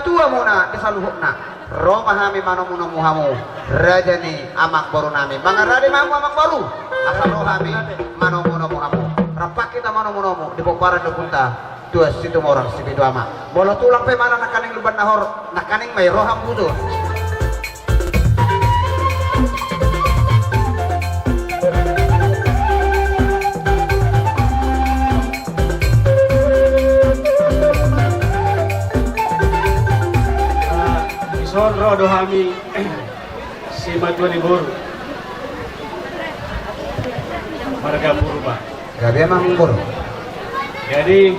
tua muna disaluhukna Roma hami manomuno muhamu rajani amak baru nami mangarade mamu amak baru asal rohami manomuno muhamu rapak kita manomuno mu di boparan dukunta dua situ orang situ ama bolo tulang pe mana nakaning luban nahor nakaning may roham budo Sonro dohami si Matuani Boru Marga Purba. gabi emang buru Jadi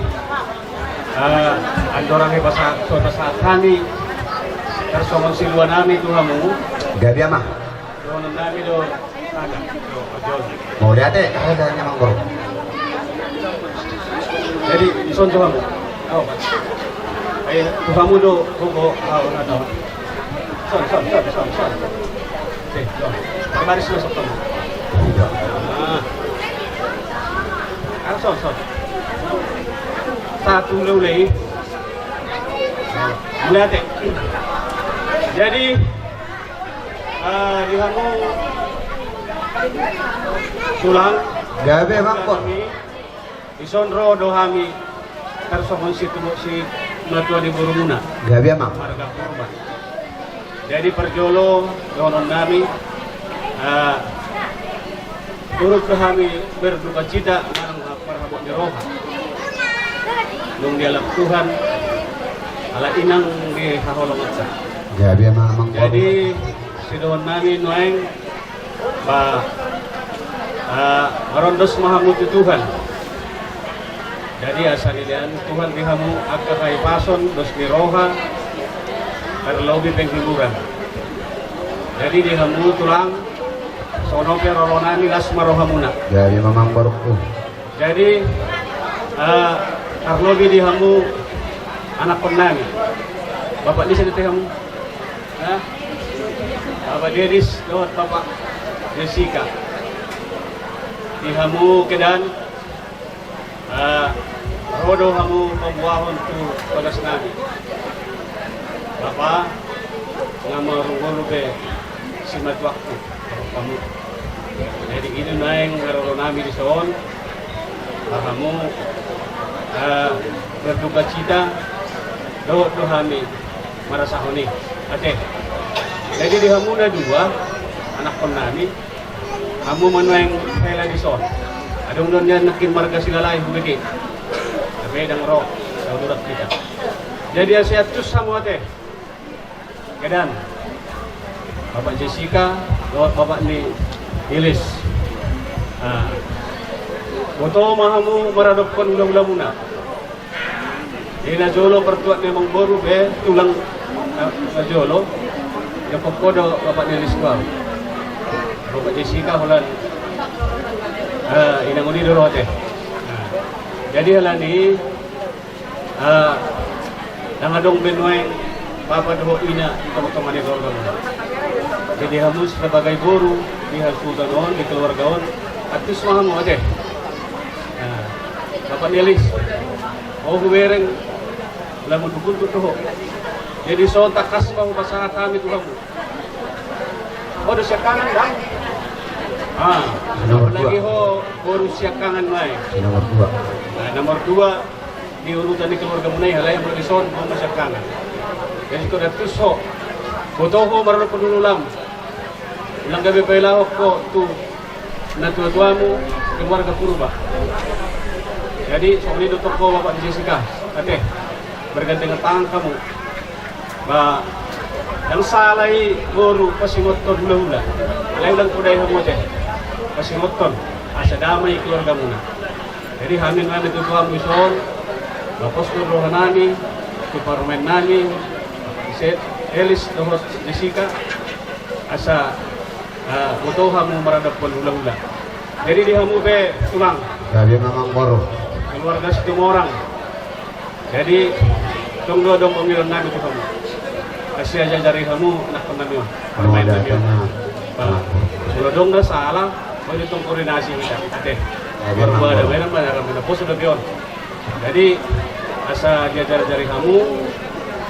andorangnya bahasa kami tersomong siluan nami Tuhamu gabi emang donon nami do taga do ojol. mau lihat deh ada emang buru Jadi son Tuhamu oh Tuhamu do koko atau son baris masuk kamu son satu lulai lihat deh jadi dihamu tulang gabi emang kok isonro dohami tersomong si Matuani Burumuna gabi emang Marga Purba. Jadi perjolo donon nami turut kami berduka cita marang parhabot di roha nung dialap Tuhan ala inang di haholong atsa. gabi emang buru Jadi si doon nami noeng ba marondos mahamuti Tuhan. Jadi asal ilian Tuhan dihamu akakai pason dos di roha terlebih penghiburan. Jadi dihamu tulang sono perolonani las marohamuna. gabi emang buru Jadi terlebih dihamu anak penami. Bapak di sini dihamu. Bapak Dedis lewat Bapak Jessica. Dihamu kedan rodo hamu membuahon tu pagas nami. Bapak nama rungkulu be simat waktu kamu. Jadi ini naeng ngarono nami di soon. Kamu berduka cita do hami marasahoni. Ate. Jadi di hamu na dua anak penami. Kamu manueng hela di soon. Adong don yan nakin marga sila lain bugiti. Tapi dang roh saudurat kita. Jadi asiatus sama ate. Kedan Bapak Jessica lewat Bapak ni Ilis Boto mahamu meradopkan ulang-ulang muna Ina jolo pertuat memang baru be tulang jolo yang pokoknya Bapak ni Ilis kau Bapak Jessica hulan ina ngudi dulu ate jadi halan ni nangadong benueng Papa doho ina teman-teman di keluarga mo. Jadi hamus sebagai guru di hasudanon di keluargaon atus maham mo ate. Bapak Nelis. Oh huwereng lamun dukun tuh. Jadi so takas pa pasangan kami tuh kamu. Oh do siya kangan dang. Nomor Lagi ho guru siya kangan may. nomor 2 Nomor 2 di urutan di keluarga mo na halay mo ison mo siya kangan. Jadi ko datus ho. Boto ho maroon penunulam. Ilang gabi pa ilahok ko tu natua-tua mo keluarga Purba. Jadi so ini tutup ko Bapak Jessica. Ate, bergandengan tangan kamu. Ba yang salay guru pasimoton hula-hula. Lain ko dahil mo te. Pasimoton asa damay keluarga mo na. Jadi hamin namin tutuwa mo ison. Bapos ko rohan namin, departemen namin, Elis dohos Jessica asa butuh hamu meradap hula-hula. Jadi di hamu be tulang gabi memang buru keluarga setengah orang. Jadi dong dong pemikiran nabi itu kamu. Kasih aja dari kamu anak penamil. Permain nabi. Sudah dong dah salah, mau ditong koordinasi kita. Ate. Baru ada mainan banyak kita pos sudah bion. Jadi asa dia dari kamu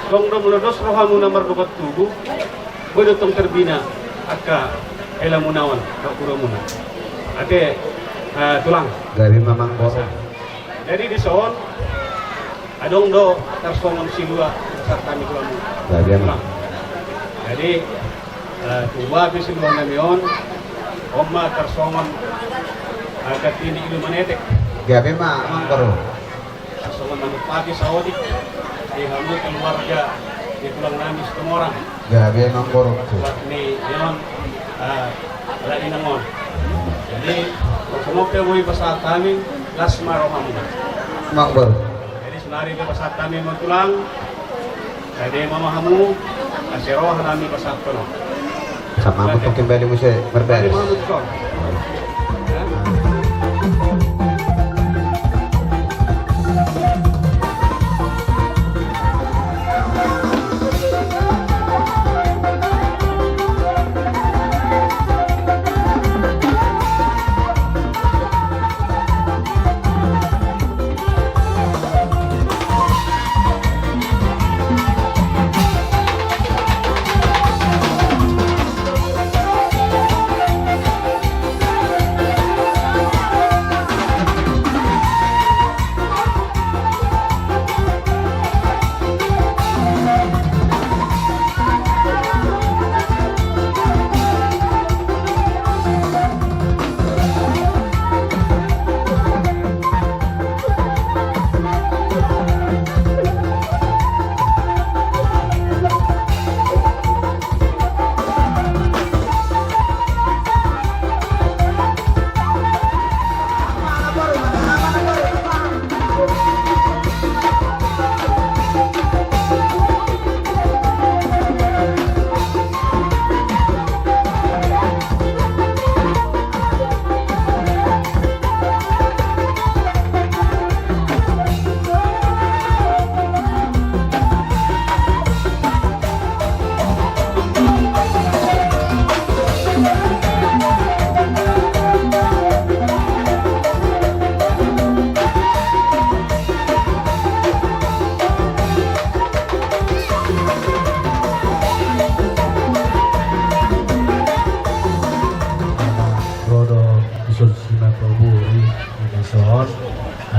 Kung rumulados rohamu na marbukat tubo, budotong terbina aka elamunawan kapura muna. Ate tulang. Gabi mamang boro. Jadi di soon adong do tarsongon silua sarta mi kulamu. Gabi mamang. Jadi tuba bi silua namion omma tarsongon agak ini ilumanetek. Gabi mamang boro. Tarsongon manupati sa odik. Di hamu keluarga di tulang nami setengah orang. Gabi mamang boro. Ni yon lagi nangon. Jadi semua kewui pasal kami lasma rohamu. Mamang boro. Jadi senari ke pasal kami mentulang. Jadi mamahamu asyroh kami pasal kono. Sama untuk kembali musuh Jadi berberes. mahamu kau.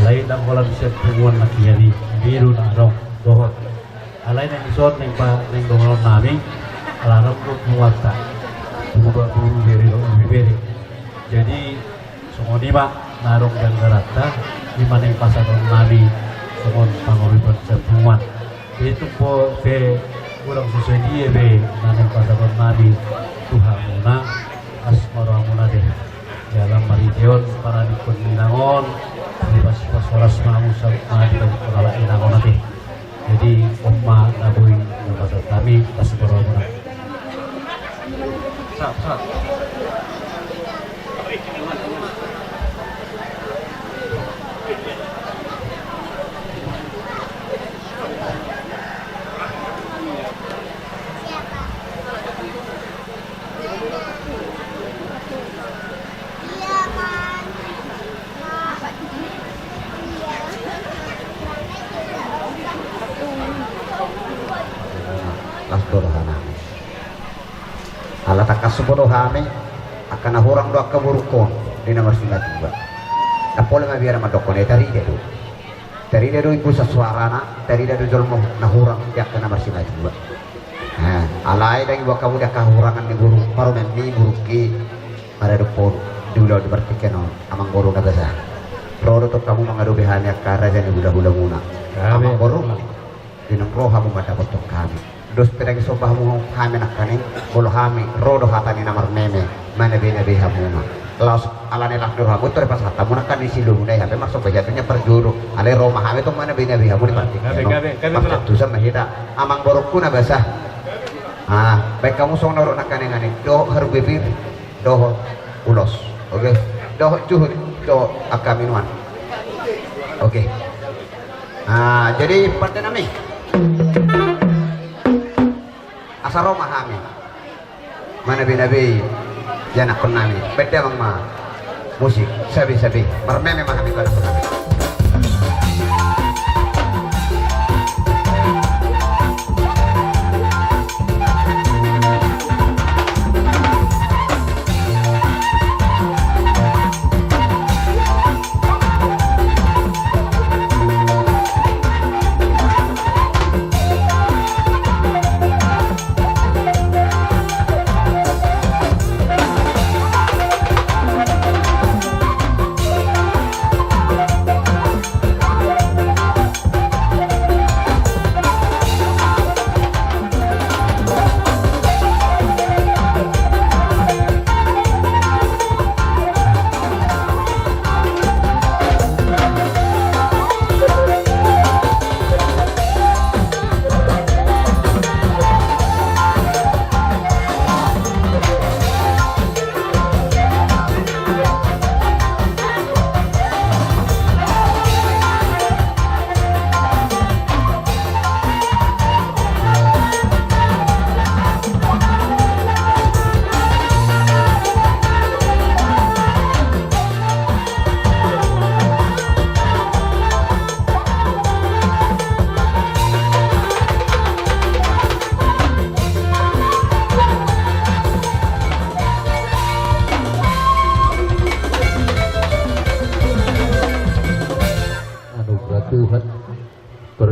Alay nang wala siya tunguan na kiyani biro na ano dohot alay nang isot nang dongon namin alarap ko muwata buka buru beri jadi sungoni mak narong yang garata di mana yang pasadon nabi sungon pangoriban sa tunguan itu po be kurang sesuai dia be nanang pasadon nabi Tuhan muna as marang muna deh dalam marition para dikon ninangon di pas oras mamu sa di pagkakala inangon natin jadi umma naboy ng pasat kami pas marang muna Sap. Las dorohana ala takasubodo hame akan nahurang doa keburukon di nomor 92 napole mabiara madokone tari dedo ibu sasuarana tari dedo jolmo nahurang yak ke nomor 92 nah alai dan ibu kamu dah kahurangan di guru paru memni buruki pada depon dulu dipertikan amang guru nagasa rodo to kamu mangadu behanya karaja ni hula muna amang guru dinang roha mo madapotok kami dos pedang sobah mo kami nakanin bolo kami rodo hatani namar meme mana bina beha muna laos alane lak doro hamu pas hata muna kan isi lu muna ya masuk bajatunya perjuru ale roma kami tuh mana bina beha muna gabe tu sama hita amang borokku na basah baik kamu song norok nakanin ngani doh herbivir doh ulos oke doh cuhut doh akaminuan oke jadi partai nami asaro mahami mana binabi jana konami beda mang musik sabi marmeme mahami kalau konami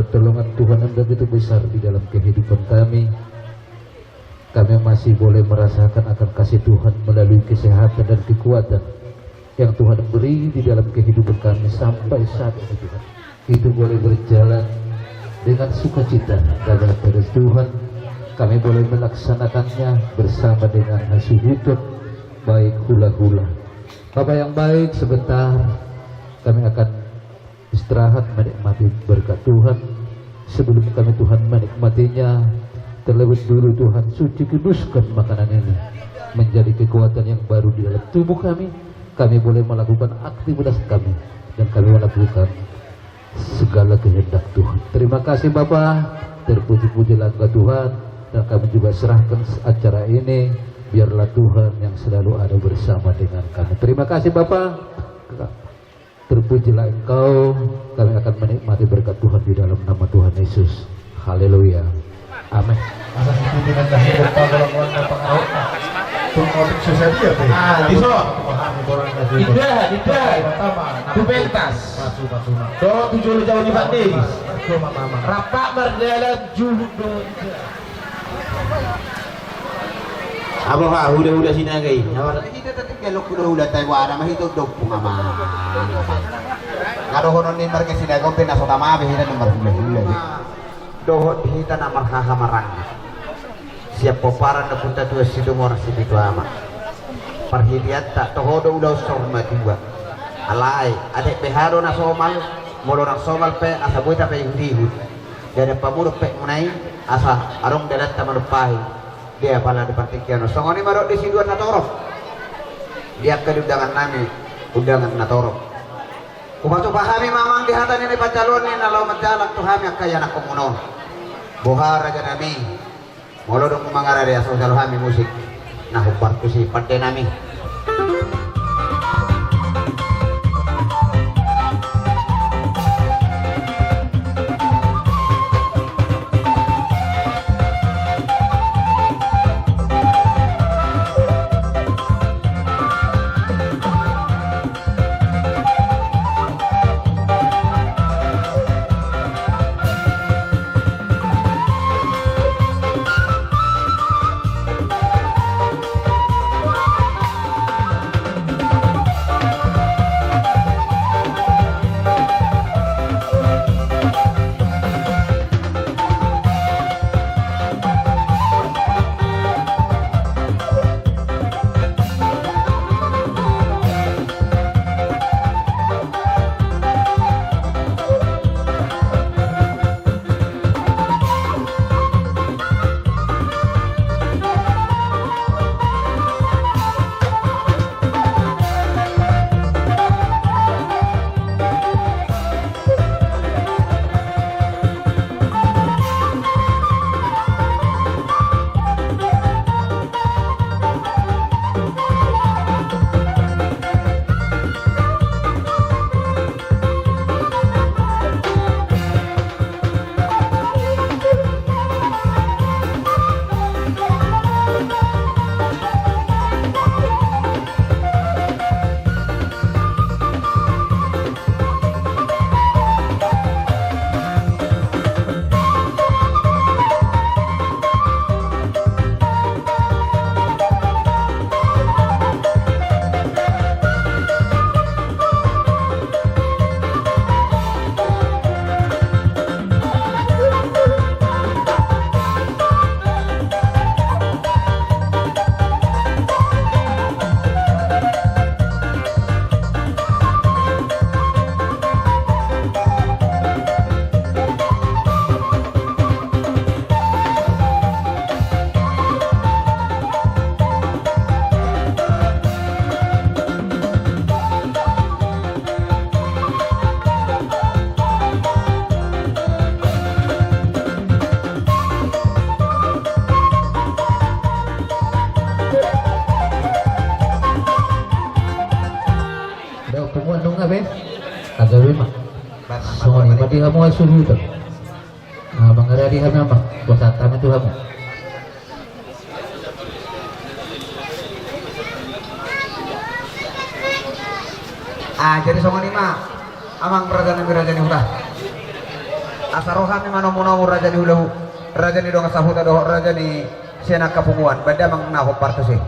pertolongan Tuhan yang begitu besar di dalam kehidupan kami. Kami masih boleh merasakan akan kasih Tuhan melalui kesehatan dan kekuatan yang Tuhan beri di dalam kehidupan kami sampai saat ini Tuhan. Itu boleh berjalan dengan sukacita karena terus Tuhan kami boleh melaksanakannya bersama dengan hasil YouTube baik hula-hula. Bapak yang baik, sebentar kami akan istirahat menikmati berkat Tuhan. Sebelum kami Tuhan menikmatinya, terlebih dulu Tuhan suci kuduskan makanan ini menjadi kekuatan yang baru di dalam tubuh kami. Kami boleh melakukan aktivitas kami dan kami melakukan segala kehendak Tuhan. Terima kasih Bapak, terpuji-pujilah Engkau Tuhan, dan kami juga serahkan acara ini biarlah Tuhan yang selalu ada bersama dengan kami. Terima kasih Bapak, terpujilah Engkau. Kami akan menikmati berkat Tuhan di dalam nama Tuhan Yesus. Haleluya, amin. Atas pimpinan kasih berpanggilan pengaruh untuk sukses dia tuh. Diso. Tidak. Itu pentas. Do 7 jauh di Banding. Rapak berjalan judo. Abo ha, huda sini lagi. Kita tadi kelok hula tayo wala mahito dog pumama. Ngado honon ni marke sila ko pina sa tama behira nomor hula. Dohot hita na marhahamarang. Siap poparan na punta tuwa si dumor si bitu ama. Perhitian tak tohodo ulaw sorma tiwa. Alay, adek beharo na somal, molo na somal pe asa buita pe hudihud. Jadi pamuruk pe munai asa arong dalat tamanupahi. Dia pala di partikiano. Songoni marok di siduan natorok. Dia ke undangan nami, undangan natorok. Kupatu pahami mamang di hatan ini pacalon ni nalau menjalan tuhami kaya nak komuno. Bohar aja nami. Molo dong mangara dia sosial hami musik. Nah upar kusi pante nami. Kagabi mah. Songoni mah di kamu suhu tu. Mangara di kami mah. Kuasa kami tu kamu. Jadi songoni mah amang beragam udah. asarohan ni manomu raja ni hulahu raja ni dong sahuta doh raja ni sena kapunguan benda mang naho partu sih.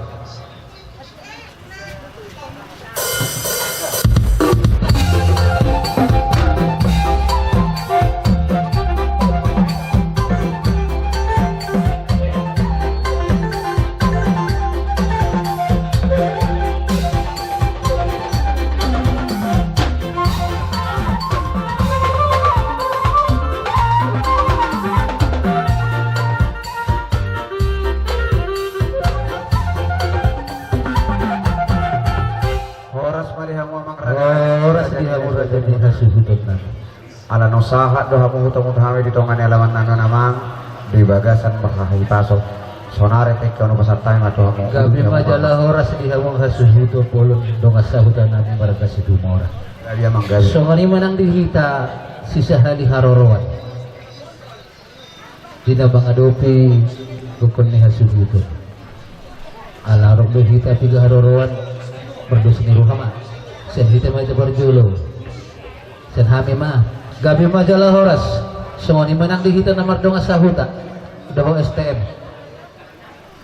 Ala nosahat doha mu hutang hami di tongan alaman nano namang di bagasan bahahi paso sonare tek kono pasatay ngato hamu gabi majalah oras di hamong hasuhuto polong dongasa hutan nabi marga sidumora gabi amang gabi songani manang dihita sisa hali harorowan dina bangadopi kukun ni hasuhuto alarok dihita tiga harorowan berdus ni ruhama sen hita may tabarjulo sen hami ma gabi majalah horas songoni manang dihita na mardong asahuta daho STM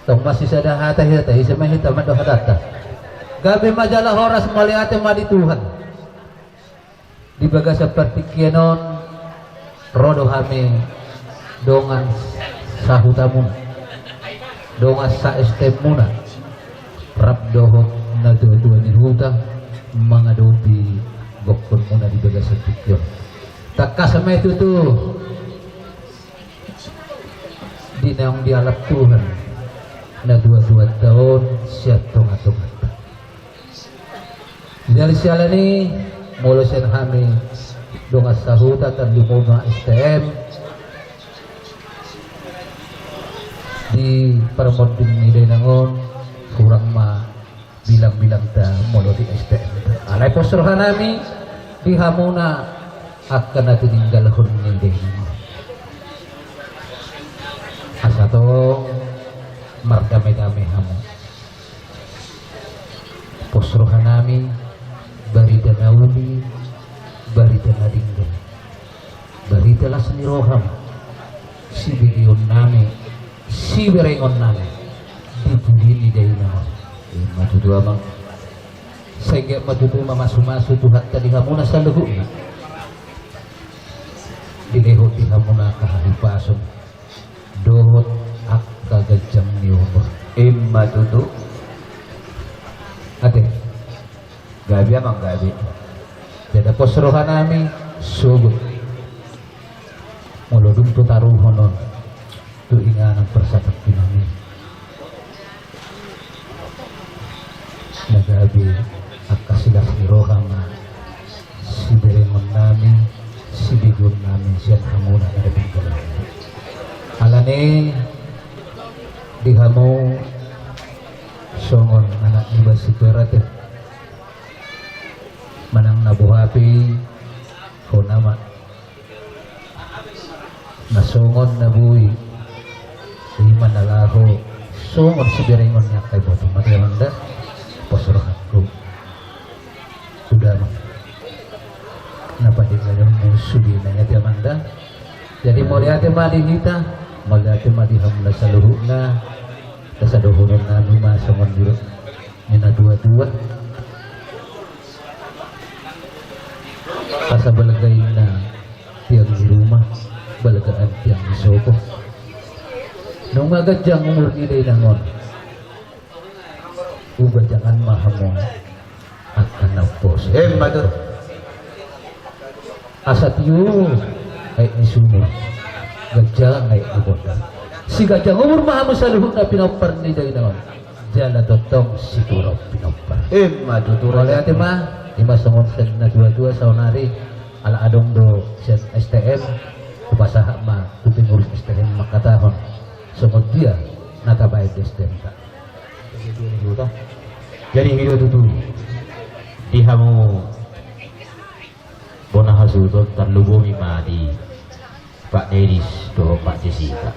tong masih sada hata hita isa mahita madoh data gabi majalah horas maliate madi Tuhan di baga seperti kienon rodo hame dongan sahuta muna dongan sa STM muna rap doho na dua-dua ni huta mangadobi bokon muna di baga seperti kienon tak sama itu tuh dinang dialap Tuhan na 22 tahun siap tonga-tonga dari siala ni mula siya kami donga sahuta tan lumuma STM di permoding ni nangon kurang ma bilang-bilang ta mula di STM alay posrohan nami di hamuna akan natin tinggalhon hindi asa to mardamay-damay hamo posrohan nami barita na uli barita na dinggal barita las ni roham si bilion nami si berengon nami dipudini day naman matutu amang sehingga matutu mamasu-masu tuhat tadi hamo na sa luhu na dilehot di hamuna kahalipason dohot ak kagajang niyoba Imma tutu ate gabi amang gabi dada posrohan nami sugod mulodong tutaruhonon tuinga ng persatak pinami nagabi at kasilas ni Rohama si berengon nami si bigon namin siya hamuna na nabing galang alane di hamo songon anak iba si Perate manang nabuhapi ko nama nasongon na buwi di manalaho songon si berengon niya kay botong matayamanda posrohan ko sudah napadingan mo subi na nga manda jadi moriate madinita magate madihamla sa luhu na sa dohonon na lumasangon dito nina dua-dua asa balagay na tiyang di rumah balagaan tiyang isoko nung agad diyang umur niday nangon uba jangan mahamong at kanapos madut asa tiyo ay isumo gajah ay ibon si gajah umur mahamo sa luhut na pinopar ni day naon jala dotong si turop pinopar Imma tutu oleh ate mah ima songon sen na dua-dua sa onari ala adong do sen STM kupasaha ma kuping urus STM makatahon songon dia natabay STM ta jadi hidup tutu di hamu bona hasuto terlubungi ma di Pak Deris do Pak Jessica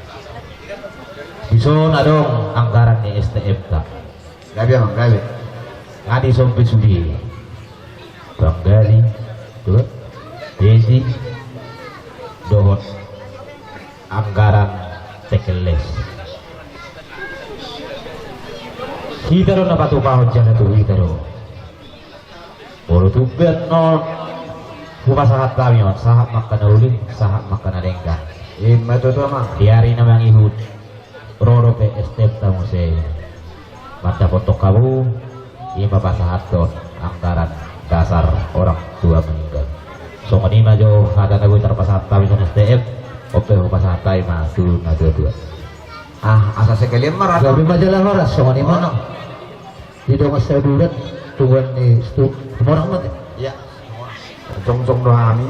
bison adong anggaran ni STM ka gabi amang gabi ngadi sompe sudi Bang Gali tuh Desi dohot anggaran tekeles kita do napatu pahon jana tu kita do oro tu bet non kuma sahat kami on sahat makan ulin sahat makan adengka Ima tu mah. di hari namang ihud roro pe step tamu se mata foto kamu ima pasahat don anggaran dasar orang tua meninggal so manima jo ada nago terpasahat kami son STF oke pasahat kami masuk na dua Asa sekali marah. Gabi majalah horas, so ni mana? Di dalam saya durat, tuan ni stu, orang mati. Ya. Jong-jong doa kami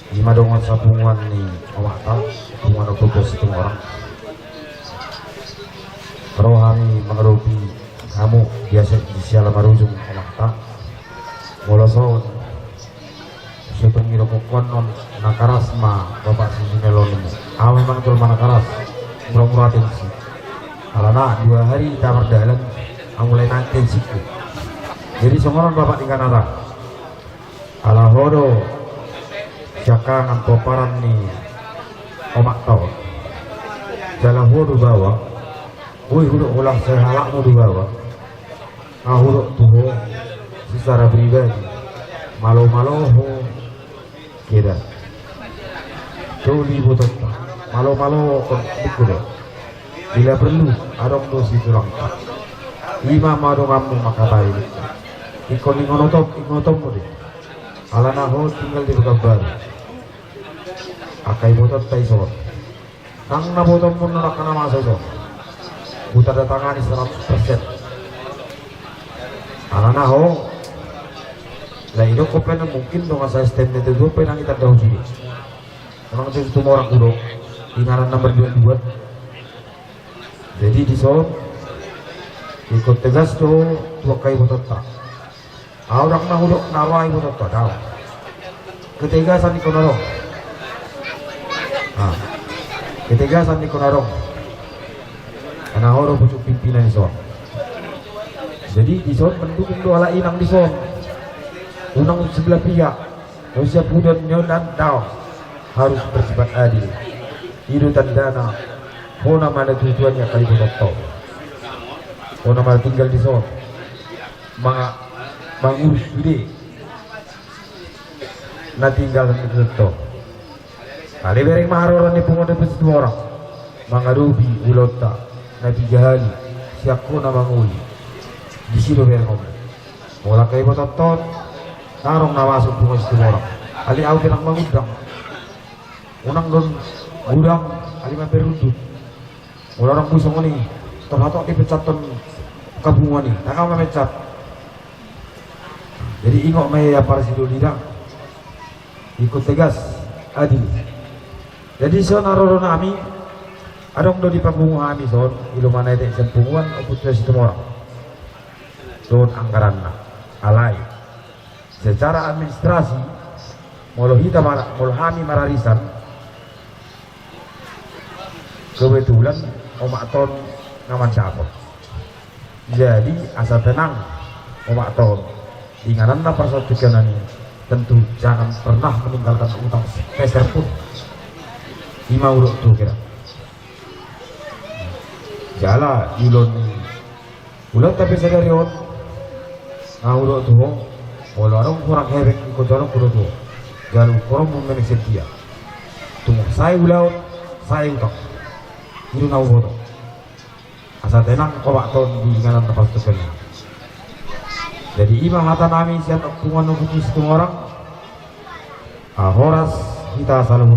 lima dongan sabungan ni awak tahu bungan oktober itu orang kalau kami mengerupi kamu biasa di sialam marujung awak tahu moloson setong ngira kokon non nakarasma bapak sisi melon ini memang betul mana karas murah-murah tensi karena 2 hari kita berdalam mulai nanti tensiku jadi semua orang bapak tinggal arah ala hodo jakangan toparan ni omak tau jalan hodo bawa woi huduk ulang sehalakmu di bawah huduk tuh secara pribadi malu-malu kira joli butuh malu-malu kon bila perlu adong dosi tulang 5 madongamu maka baik ikon ingotom mo deh ala naho tinggal di Bekabbar akai botot taisor nang na botot mo na masa itu buta datangani 100% ala naho lah itu kopen mungkin dong saya stand itu dua penang kita tahu sini orang itu orang kudo tinggalan nomor 22 jadi di soal ikut tegas tuh kai botot tak orang nahudok narai botot tak tahu ketegasan di konarong ketegasan di konarong karena orang pucuk pimpinan di soal jadi di soal mendukung dua ala inang di soal unang sebelah pihak usia pudon nyonan tahu harus bersifat adil hidupan dana hona mana tujuannya kali botot tahu hona mana tinggal di soal mengurus gede na tinggal itu kali bereng maharoran ni pengoda besit orang mangarubi ulota na 3 hari siako na manguli di sini bereng ngomong mula kayo botot narong na masuk bunga situ orang ali au pinang mangudang unang don udang ali maperudut mula orang pusong ni terhatok dipecat ton kabungan ni nakau memecat jadi ingok may para sido lidang ikut tegas adil jadi so naroron nami adong do di panggungo kami son ilumana ite sempunguan oputnya situ orang don anggaran na alay secara administrasi molo kami mararisan kebetulan omak ton ngaman capot jadi asal tenang omak ton inganan na persatukan ini tentu jangan pernah meninggalkan utang peser pun 5 urut tuh kira jala ilon ulat tapi sadari on urut tuh walau orang kurang hebek ikut orang kurang tuh jalan kurang memenuhi setia tunggu saya ulat saya utang itu nau bodoh asal tenang kobak ton di inganan na persatukan ini jadi imam hata nami siap pungan nubuki semua orang horas kita selalu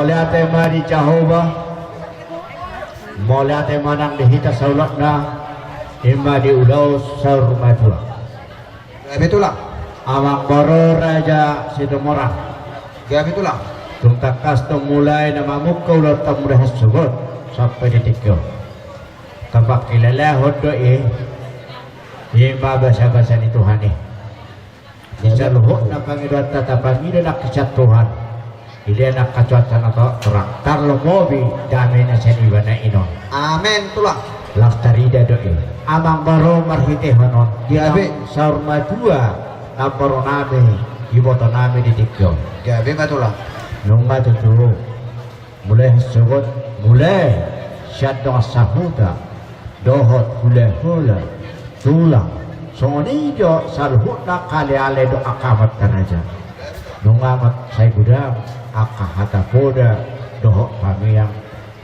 Mulai tema di Jahoba, mulai tema nang dihita saulatna, ima di ulau saur madua. Betulang. Amang boro Raja Sidomorang. Betulang. Tungtak kastung mulai nama muka ulau tamu dah sebut sampai di tiga. Kabak ilalah hodo ima bahasa-bahasa ni Tuhan ni. Bisa luhuk na pangiruan tatapangi na nakisat Tuhan. Ili nak kacuatan atau terang. Tarlo mobi damai na seniwa na inon. Amin tulang. Laftarida doi. Amang baro marhite honon. Gabe. Saur madua na baro nami. Iboto nami di tikyo. Gabe betulang. Nunga tutu. Mulai sugot. Mulai. Syadong sahuda. Dohot hula-hula. Tulang. Songoni jo salhut na kali-ale do akamat kanaja. Nungamat saya gudang akahata poda dohok kami yang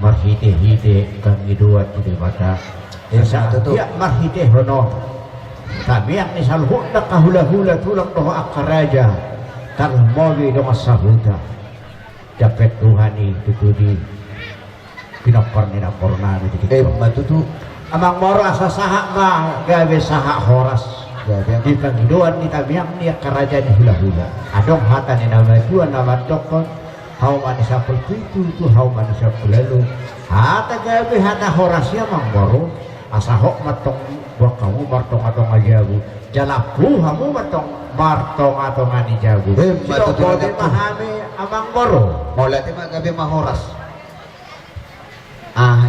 marhite-hite kami dua di mata. Esa dia marhite hono. Kami yang ni salhut na kahula-hula tulang dohok akaraja. Kang mogi do masahuta. Dapat Tuhan itu di pinapar ni napor nami di kita. Matutu. Amang moro asa sahak mah gawe sahak horas di panghiduan ni tabiang ni kerajaan hula-hula adong hata ni nama tuan nama dokon hau manusia pelpitu tu hau manusia pelalu hata gawe hata horasnya mang moro asa hok matong buat kamu martong atau ngajabu jalaku kamu martong atau ngani jabu sido boleh mahami amang moro Mulai tema gabe mahoras.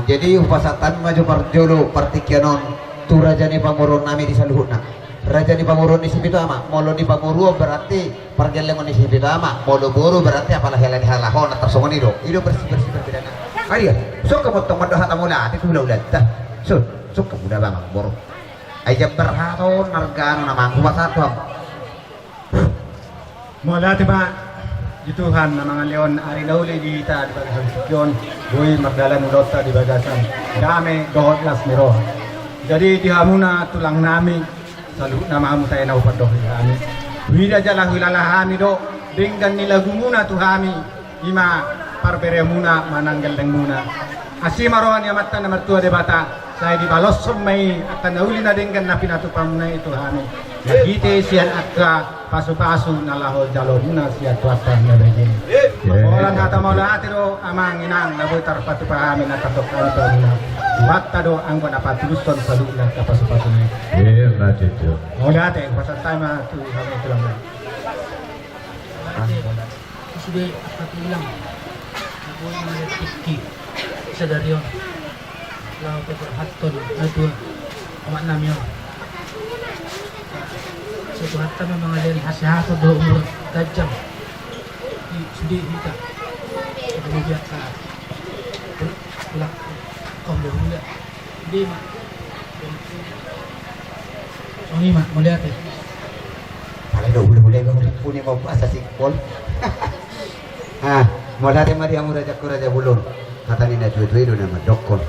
Jadi upasatan maju parjolo partikianon tu raja ni pamurun nami di saluhutna. Raja di pamurun di sipitu ama, molo di pamuru berarti pergelengan di sipitu ama, molo buru berarti apalah helan halahon atau songon ido bersih berbeda. Ayo, so kamu tong madah tamula ati tu ulah dah. So kamu dah bang boro. Aja berhaton nargano namang upasatan. Mula tiba di Tuhan na mga leon ari nauli di ita di bagasan sikyon buhay magdalan ulota di bagasan dami dohot las miro jadi di hamuna tulang nami salu na mahamu tayo na upadoh di kami wida jala hulalahami do dinggan nila gumuna tuhami ima parbere muna mananggal ng muna asimaroan yamatan na martua de bata saya di balosson may akan nauli na dinggan na pinatupam na ito kami nagite siyan akka pasu-pasu nalaho jalo muna siya tuwata na begin. Orang kata maula atiro amang inang naboy tarpatu pahami na tatok kami pa muna. Tuwata do ang ko napatuluson sa lula ka pasu-pasu na. Iya itu. Maula ate pasal time tu kami tulang na. Sudah patulang. Naboy mga tiki sa daryon. Lao ko haton na tuwa. Amat namin yun. Sa tuhat kami mga leri hasihato do umur gajang sudi hita kemudian ka tulak kong do hula hindi ma songi ma mulia te Kalau dah hula-hula kau punya mau asa sikpol. Mula te mari amu raja bulun. Kata ni na tuwe do nama dokon.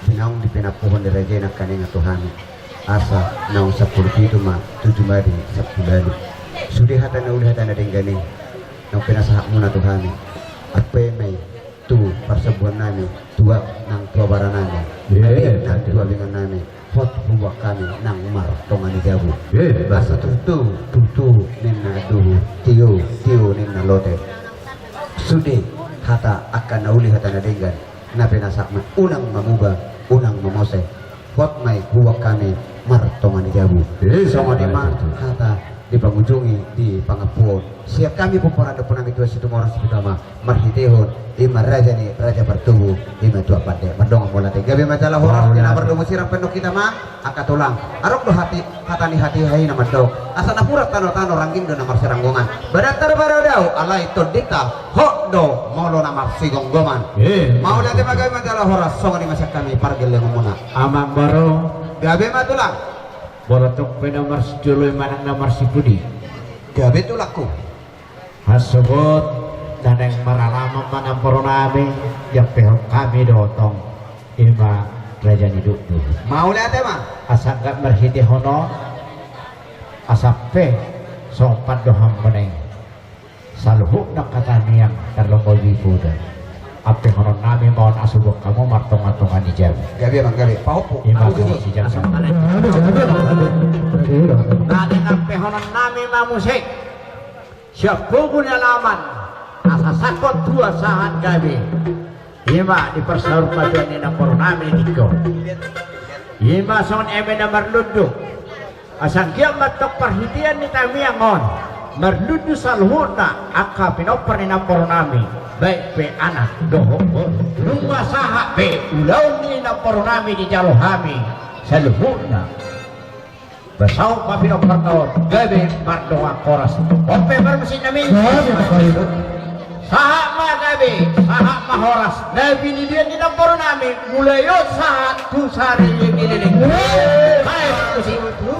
Binaung di penapuhon di raja nak kaninga Tuhan. Asa naung 10 itu mah 7 mari 10 lalu sudah hata na uli hata na denggani nang pinasahak muna Tuhan apa may tu persebuan nami tua nang tua bara nami nang tua bingan nami hot buwak kami nang mar tongani jabu basa tutu nina duhu tiu nina lote sudah hata akan na uli hata na denggan na pinasak mah unang mamuba unang mamose hot may buwak kami martongan jabu sama di mana kata di pengunjungi di pangapuon siap kami peperan depan itu situ moras pertama marhitehon ima raja ni raja bertubuh ima tua pade mendong bola teh gabe majalah horas dina berdomo sirang pendok kita mah akatulang arok do hati hatani hati hai nama dok asana purat tano rangging do namar seranggongan badatar baradau alai to dita hok do molo namar sigonggoman mau date magawe majalah horas songo di masa kami pargel ngomona Amang baro gabe matulang borotok pe nomor 10 manang nomor 10 gabe tulaku hasubot dan yang maralama manamporo nami yang pehok kami dotong ima raja hidup tu mau lihat mah asa gak merhiti hono asa pe sompat doham meneng saluhuk nak kata niang terlongol di puda Ape honon nami mohon asubok kamu martong-martongan ijab. Gabi bang gabi. Paupo. Ima kasih si jasa. Natin ang pehonan namin mamusik. Siya pugun alaman. Asasakot dua sahan gabi. Ima dipersaur paduan ni naporo namin dito. Ima son eme na marludo. Asang kiamat tok perhitian ni tamiangon. Marludo sa luhuna. Aka pinopar ni naporo namin. Baik pe anak doho. Rumah saha be ulaw ni naporo namin di jalo kami. Sa luhuna. Besau papino pertaon gabe mardoa koras. Ope bermesin namin. Saha ma gabe, saha ma horas. Gabe ni dia di namporo namin. Mulai yo saha tu sari yang ini. Hai musim itu.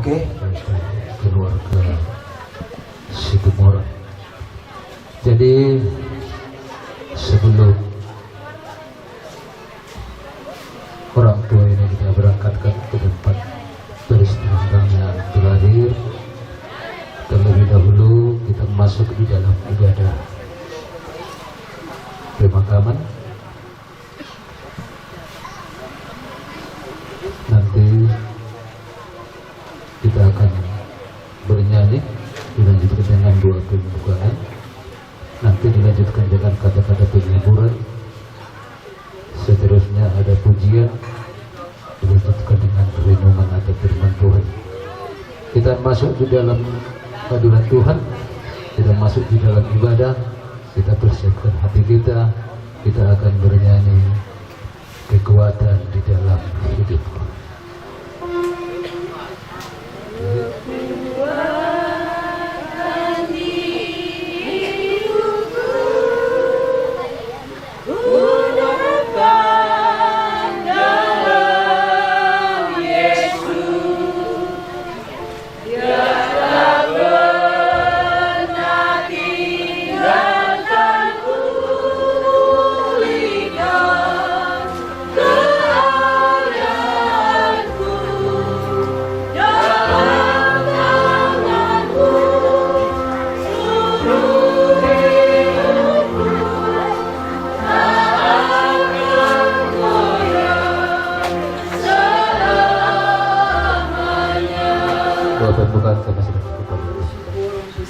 Oke, keluarga Situmora. Jadi sebelum orang tua ini kita berangkatkan ke tempat peristiwanya terakhir, terlebih dahulu kita masuk di dalam ibadah pemakaman. Nanti kita akan bernyanyi, dilanjutkan dengan doa pembukaan, nanti dilanjutkan dengan kata-kata penghiburan, seterusnya ada pujian, dilanjutkan dengan renungan atau firman Tuhan. Kita masuk di dalam hadirat Tuhan, kita masuk di dalam ibadah, kita persiapkan hati kita akan bernyanyi kekuatan di dalam hidup.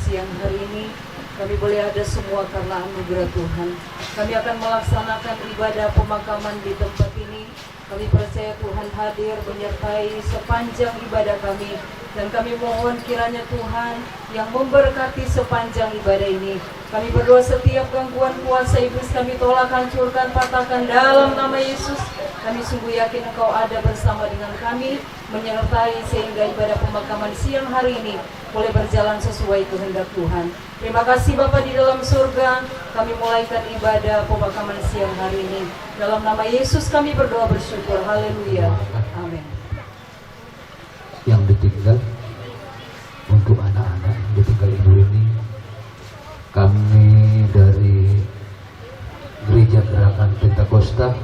Siang hari ini kami boleh ada semua karena anugerah Tuhan. Kami akan melaksanakan ibadah pemakaman di tempat ini kami. Kami percaya Tuhan hadir menyertai sepanjang ibadah kami. Dan kami mohon kiranya Tuhan yang memberkati sepanjang ibadah ini. Kami berdoa setiap gangguan kuasa iblis kami tolak, hancurkan, patahkan dalam nama Yesus. Kami sungguh yakin Engkau ada bersama dengan kami, menyertai sehingga ibadah pemakaman siang hari ini boleh berjalan sesuai kehendak Tuhan. Terima kasih Bapa di dalam surga, kami mulaikan ibadah pemakaman siang hari ini. Dalam nama Yesus kami berdoa bersyukur. Haleluya. Amin. Yang ditinggal untuk anak-anak yang ditinggal ibu ini, kami dari Gereja Gerakan Pentakosta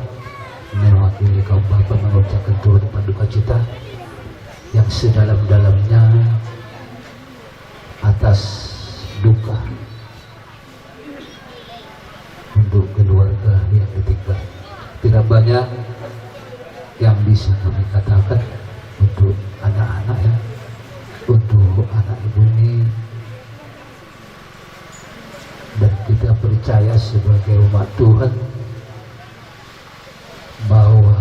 mewakili kaum bapak mengucapkan turut berduka cita yang sedalam-dalamnya atas duka untuk keluarga yang ditinggal. Tidak banyak yang bisa kami katakan untuk anak-anak ya, untuk anak ibu ini, dan kita percaya sebagai umat Tuhan bahwa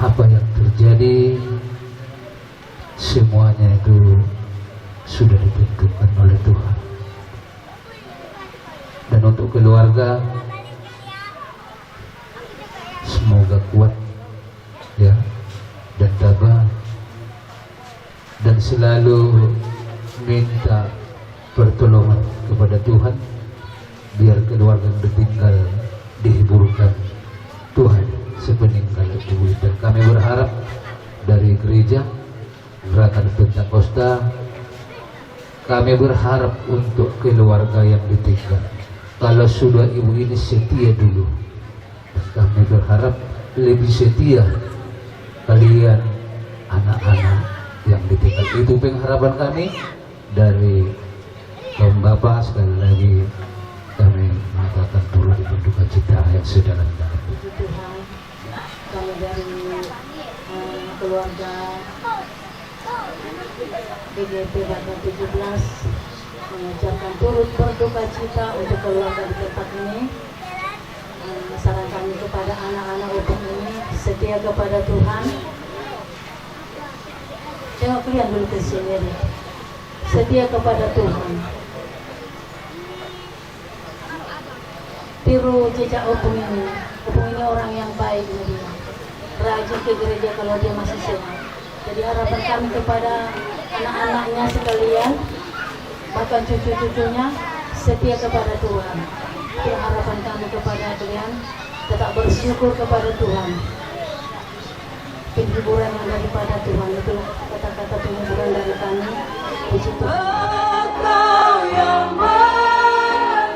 apa yang terjadi semuanya itu sudah ditentukan oleh Tuhan. Dan untuk keluarga, semoga kuat ya dan tabah, dan selalu minta pertolongan kepada Tuhan biar keluarga yang ditinggal dihiburkan Tuhan sepeninggal ibu. Dan kami berharap dari Gereja Gerakan Pentakosta, kami berharap untuk keluarga yang ditinggal, kalau sudah ibu ini setia dulu, kami berharap lebih setia kalian anak-anak yang ditinggal. Itu pengharapan kami dari kaum bapak. Sekali lagi kami mengatakan turut berduka cita yang sedalam-dalam. Puji Tuhan, kami dari keluarga BGP Badan 17 mengucapkan turut berduka cita untuk keluarga di tempat ini. Saran kami kepada anak-anak utuh ini, setia kepada Tuhan. Tengok kalian dulu ke sini deh. Setia kepada Tuhan. Tiru jejak Opung ini. Opung ini orang yang baik dia. Rajin ke gereja kalau dia masih sehat. Jadi harapan kami kepada anak-anaknya sekalian, bahkan cucu-cucunya, setia kepada Tuhan. Itu harapan kami kepada kalian, tetap bersyukur kepada Tuhan. Penghiburan yang daripada Tuhan, itulah kata-kata penghiburan dari kami. Puji Tuhan. Engkau yang bertindak,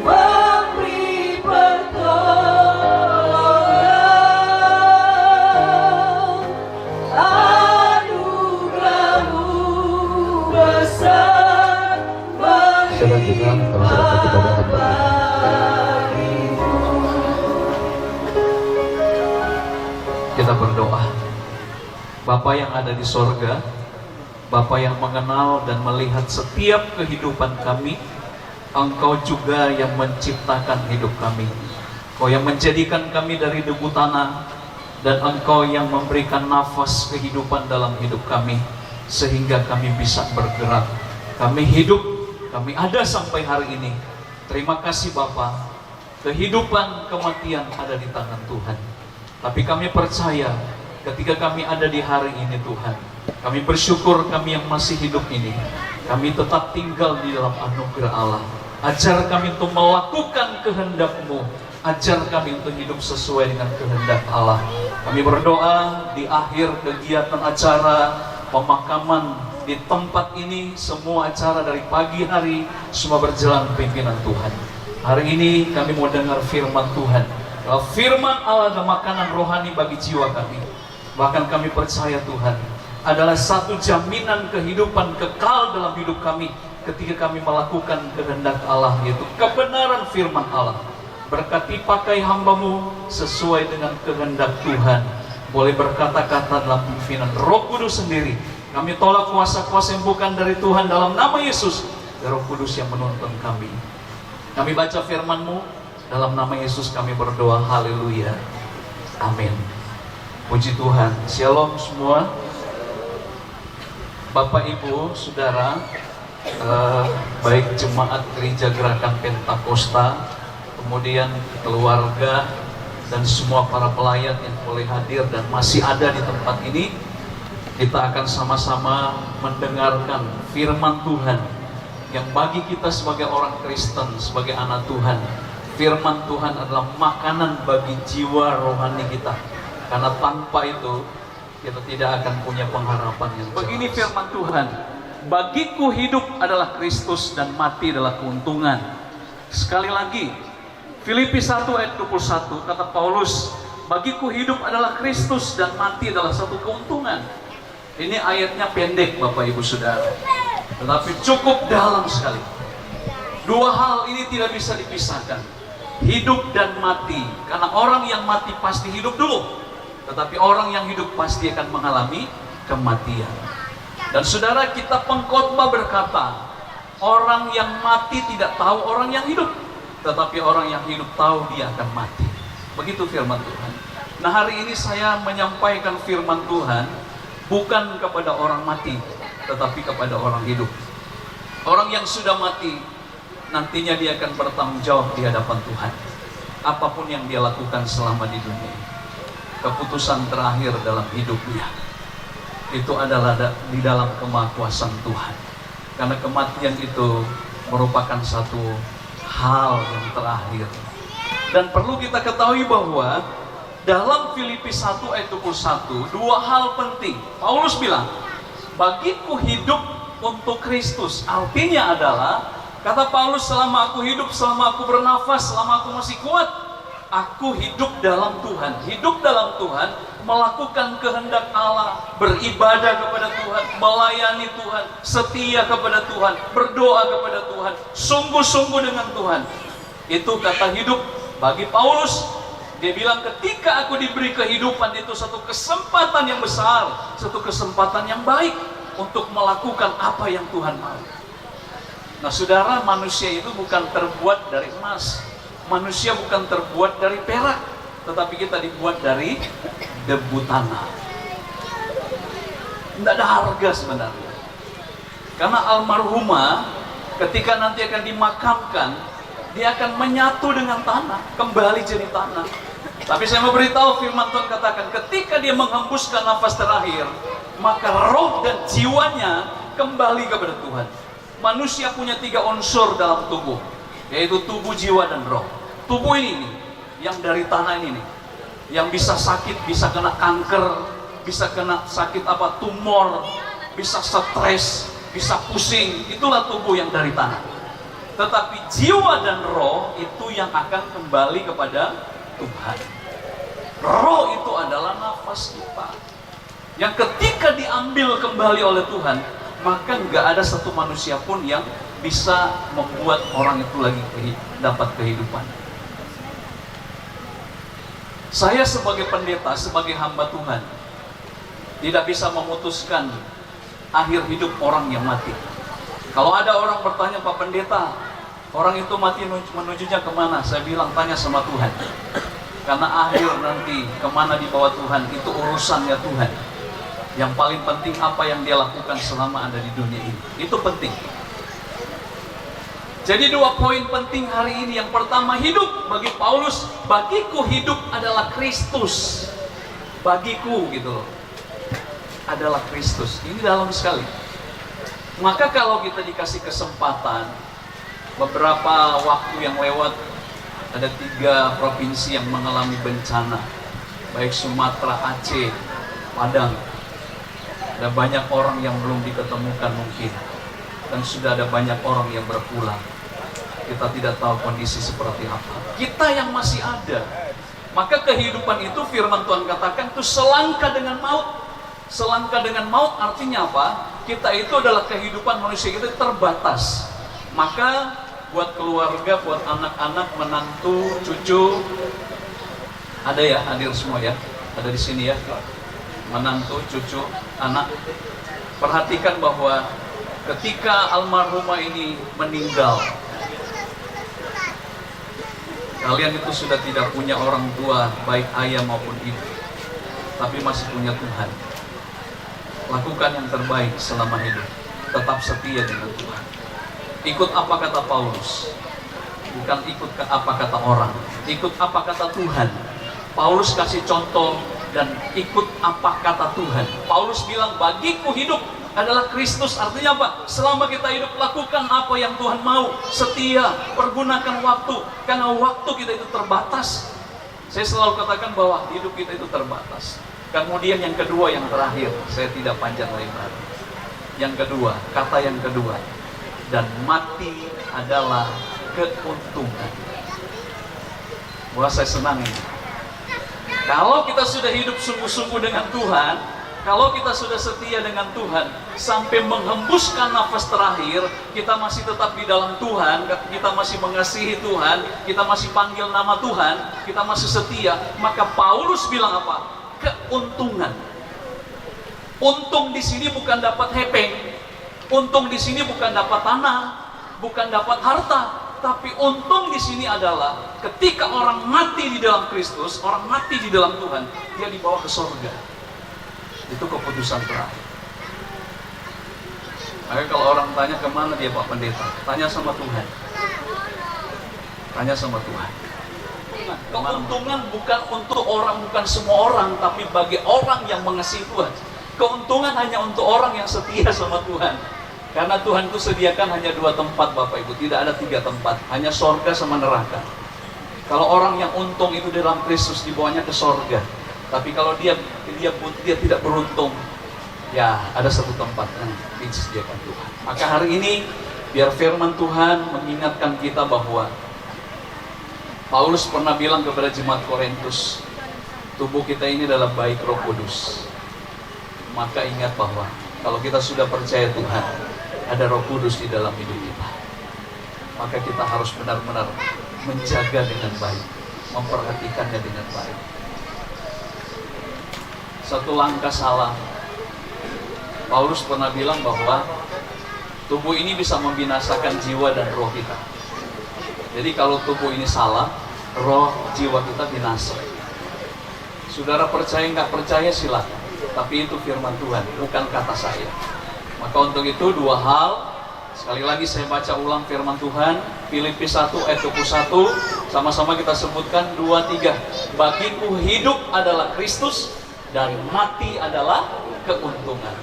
memberi pertolongan, anugerah-Mu besar. Selanjutnya kami serahkan kepada hamba. Kita berdoa. Bapa yang ada di sorga, Bapa yang mengenal dan melihat setiap kehidupan kami, Engkau juga yang menciptakan hidup kami. Engkau yang menjadikan kami dari debu tanah, dan Engkau yang memberikan nafas kehidupan dalam hidup kami, sehingga kami bisa bergerak. Kami hidup, kami ada sampai hari ini. Terima kasih Bapa. Kehidupan, kematian ada di tangan Tuhan. Tapi kami percaya ketika kami ada di hari ini Tuhan, kami bersyukur kami yang masih hidup ini, kami tetap tinggal di dalam anugerah Allah. Ajar kami untuk melakukan kehendak-Mu, ajar kami untuk hidup sesuai dengan kehendak Allah. Kami berdoa di akhir kegiatan acara pemakaman di tempat ini, semua acara dari pagi hari semua berjalan pimpinan Tuhan. Hari ini kami mau dengar firman Tuhan. Firman Allah adalah makanan rohani bagi jiwa kami. Bahkan kami percaya Tuhan adalah satu jaminan kehidupan kekal dalam hidup kami ketika kami melakukan kehendak Allah, yaitu kebenaran firman Allah. Berkati pakai hamba-Mu sesuai dengan kehendak Tuhan. Boleh berkata-kata dalam pimpinan Roh Kudus sendiri. Kami tolak kuasa-kuasa yang bukan dari Tuhan dalam nama Yesus. Roh Kudus yang menuntun kami. Kami baca firman-Mu, dalam nama Yesus kami berdoa, haleluya, amin. Puji Tuhan, shalom semua. Bapak, Ibu, Saudara, baik jemaat gereja Gerakan Pentakosta, kemudian keluarga, dan semua para pelayan yang boleh hadir dan masih ada di tempat ini, kita akan sama-sama mendengarkan firman Tuhan yang bagi kita sebagai orang Kristen, sebagai anak Tuhan, firman Tuhan adalah makanan bagi jiwa rohani kita, karena tanpa itu kita tidak akan punya pengharapan yang jelas. Begini firman Tuhan, bagiku hidup adalah Kristus dan mati adalah keuntungan. Sekali lagi, Filipi 1 ayat 21 kata Paulus, bagiku hidup adalah Kristus dan mati adalah satu keuntungan. Ini ayatnya pendek Bapak Ibu Saudara, tetapi cukup dalam sekali. Dua hal ini tidak bisa dipisahkan, hidup dan mati. Karena orang yang mati pasti hidup dulu, tetapi orang yang hidup pasti akan mengalami kematian. Dan saudara, kita pengkhotbah berkata, orang yang mati tidak tahu orang yang hidup, tetapi orang yang hidup tahu dia akan mati. Begitu firman Tuhan. Nah, hari ini saya menyampaikan firman Tuhan bukan kepada orang mati, tetapi kepada orang hidup. Orang yang sudah mati, nantinya dia akan bertanggung jawab di hadapan Tuhan. Apapun yang dia lakukan selama di dunia, keputusan terakhir dalam hidupnya itu adalah di dalam kemahakuasaan Tuhan. Karena kematian itu merupakan satu hal yang terakhir. Dan perlu kita ketahui bahwa dalam Filipi 1 ayat 21, dua hal penting. Paulus bilang, bagiku hidup untuk Kristus. Artinya adalah, kata Paulus, selama aku hidup, selama aku bernafas, selama aku masih kuat, aku hidup dalam Tuhan. Hidup dalam Tuhan, melakukan kehendak Allah, beribadah kepada Tuhan, melayani Tuhan, setia kepada Tuhan, berdoa kepada Tuhan, sungguh-sungguh dengan Tuhan. Itu kata hidup bagi Paulus. Dia bilang, ketika aku diberi kehidupan, itu satu kesempatan yang besar, satu kesempatan yang baik untuk melakukan apa yang Tuhan mau. Nah saudara, manusia itu bukan terbuat dari emas, manusia bukan terbuat dari perak, tetapi kita dibuat dari debu tanah. Tidak ada harga sebenarnya. Karena almarhumah ketika nanti akan dimakamkan, dia akan menyatu dengan tanah, kembali jadi tanah. Tapi saya mau beritahu, firman Tuhan katakan, ketika dia menghembuskan nafas terakhir, maka roh dan jiwanya kembali kepada Tuhan. Manusia punya 3 unsur dalam tubuh, yaitu tubuh, jiwa, dan roh. Tubuh ini nih, yang dari tanah ini nih, yang bisa sakit, bisa kena kanker, bisa kena sakit tumor, bisa stres, bisa pusing. Itulah tubuh yang dari tanah. Tetapi jiwa dan roh itu yang akan kembali kepada Tuhan. Roh itu adalah nafas kita, yang ketika diambil kembali oleh Tuhan, maka nggak ada satu manusia pun yang bisa membuat orang itu lagi dapat kehidupan. Saya sebagai pendeta, sebagai hamba Tuhan, tidak bisa memutuskan akhir hidup orang yang mati. Kalau ada orang bertanya, Pak Pendeta, orang itu mati menujunya kemana? Saya bilang, tanya sama Tuhan. Karena akhir nanti kemana dibawa Tuhan, itu urusannya Tuhan. Yang paling penting apa yang dia lakukan selama ada di dunia ini. Itu penting. Jadi 2 poin penting hari ini. Yang pertama, hidup bagi Paulus, bagiku hidup adalah Kristus. Bagiku gitu loh, adalah Kristus. Ini dalam sekali. Maka kalau kita dikasih kesempatan, beberapa waktu yang lewat, ada 3 provinsi yang mengalami bencana, baik Sumatera, Aceh, Padang. Ada banyak orang yang belum diketemukan mungkin, dan sudah ada banyak orang yang berpulang. Kita tidak tahu kondisi seperti apa. Kita yang masih ada, maka kehidupan itu firman Tuhan katakan itu selangkah dengan maut. Selangkah dengan maut artinya apa? Kita itu adalah kehidupan manusia kita terbatas. Maka buat keluarga, buat anak-anak, menantu, cucu, ada ya, hadir semua ya, ada di sini ya, menantu, cucu, anak. Perhatikan bahwa ketika almarhumah ini meninggal, Kalian itu sudah tidak punya orang tua, baik ayah maupun ibu, tapi masih punya Tuhan. Lakukan yang terbaik selama hidup. Tetap setia dengan Tuhan. Ikut apa kata Paulus, bukan ikut apa kata orang. Ikut apa kata Tuhan. Paulus kasih contoh dan ikut apa kata Tuhan. Paulus bilang, bagiku hidup adalah Kristus. Artinya apa? Selama kita hidup, lakukan apa yang Tuhan mau. Setia, pergunakan waktu, karena waktu kita itu terbatas. Saya selalu katakan bahwa hidup kita itu terbatas. Kemudian yang kedua, yang terakhir, saya tidak panjang lebar. Yang kedua, kata yang kedua, dan mati adalah keuntungan. Wah, saya senang ini. Kalau kita sudah hidup sungguh-sungguh dengan Tuhan, kalau kita sudah setia dengan Tuhan, sampai menghembuskan nafas terakhir, kita masih tetap di dalam Tuhan, kita masih mengasihi Tuhan, kita masih panggil nama Tuhan, kita masih setia, maka Paulus bilang apa? Keuntungan. Untung di sini bukan dapat hepeng, untung di sini bukan dapat tanah, bukan dapat harta, tapi untung di sini adalah ketika orang mati di dalam Kristus, orang mati di dalam Tuhan, dia dibawa ke surga. Itu keputusan terakhir. Maka kalau orang tanya kemana dia Pak Pendeta, tanya sama Tuhan. Tanya sama Tuhan. Keuntungan bukan untuk orang, bukan semua orang, tapi bagi orang yang mengasihi Tuhan. Keuntungan hanya untuk orang yang setia sama Tuhan. Karena Tuhan itu sediakan hanya 2 tempat Bapak Ibu, tidak ada 3 tempat, hanya sorga sama neraka. Kalau orang yang untung itu dalam Kristus, dibawanya ke sorga. Tapi kalau dia tidak beruntung, ya ada 1 tempat yang disediakan Tuhan. Maka hari ini biar firman Tuhan mengingatkan kita bahwa Paulus pernah bilang kepada jemaat Korintus, tubuh kita ini adalah baik Roh Kudus. Maka ingat bahwa kalau kita sudah percaya Tuhan, ada Roh Kudus di dalam hidup kita. Maka kita harus benar-benar menjaga dengan baik, memperhatikannya dengan baik. Satu langkah salah, Paulus pernah bilang bahwa tubuh ini bisa membinasakan jiwa dan roh kita. Jadi kalau tubuh ini salah, roh jiwa kita binasa. Saudara percaya nggak percaya silakan, tapi itu firman Tuhan, bukan kata saya. Maka untuk itu 2 hal, sekali lagi saya baca ulang firman Tuhan, Filipi 1 ayat 21, sama-sama kita sebutkan 2-3. Bagiku hidup adalah Kristus dan mati adalah keuntungan.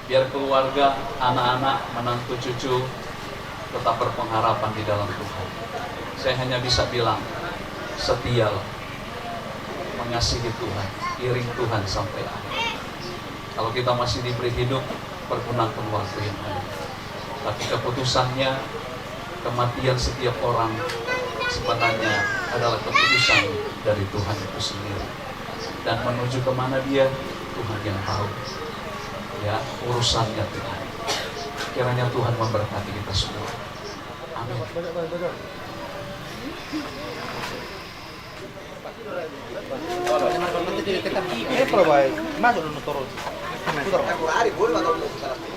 Biar keluarga, anak-anak, menantu cucu tetap berpengharapan di dalam Tuhan. Saya hanya bisa bilang, setialah, mengasihi Tuhan, iring Tuhan sampai akhir. Kalau kita masih diberi hidup, pergunakan waktu yang ada. Tapi keputusannya, kematian setiap orang sebenarnya adalah keputusan dari Tuhan itu sendiri. Dan menuju kemana dia, Tuhan yang tahu. Ya, urusannya Tuhan. Kiranya Tuhan memberkati kita semua. Amin.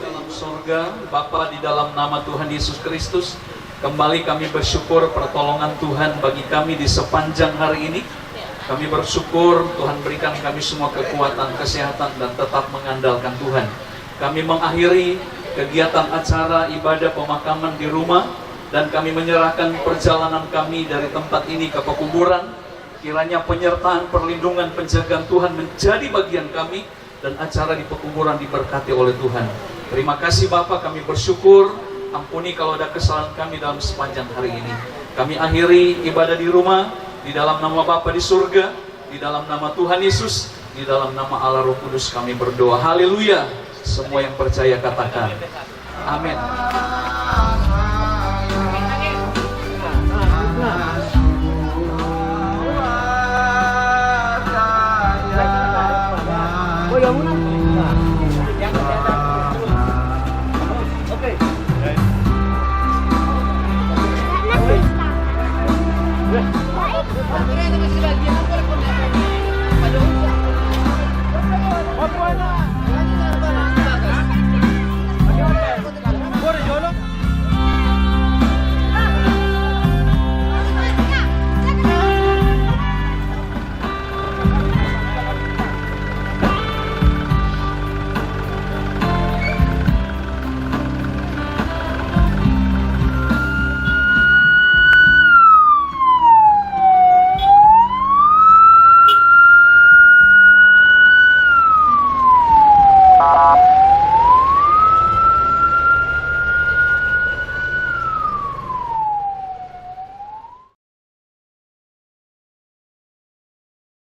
Dalam surga, Bapa, di dalam nama Tuhan Yesus Kristus, kembali kami bersyukur pertolongan Tuhan bagi kami di sepanjang hari ini. Kami bersyukur Tuhan berikan kami semua kekuatan, kesehatan, dan tetap mengandalkan Tuhan. Kami mengakhiri kegiatan acara ibadah pemakaman di rumah, dan kami menyerahkan perjalanan kami dari tempat ini ke pekuburan. Kiranya penyertaan, perlindungan, penjagaan Tuhan menjadi bagian kami, dan acara di pekuburan diberkati oleh Tuhan. Terima kasih Bapak, kami bersyukur. Ampuni kalau ada kesalahan kami dalam sepanjang hari ini. Kami akhiri ibadah di rumah, di dalam nama Bapa di surga, di dalam nama Tuhan Yesus, di dalam nama Allah Roh Kudus kami berdoa. Haleluya. Semua yang percaya katakan amin. Oke.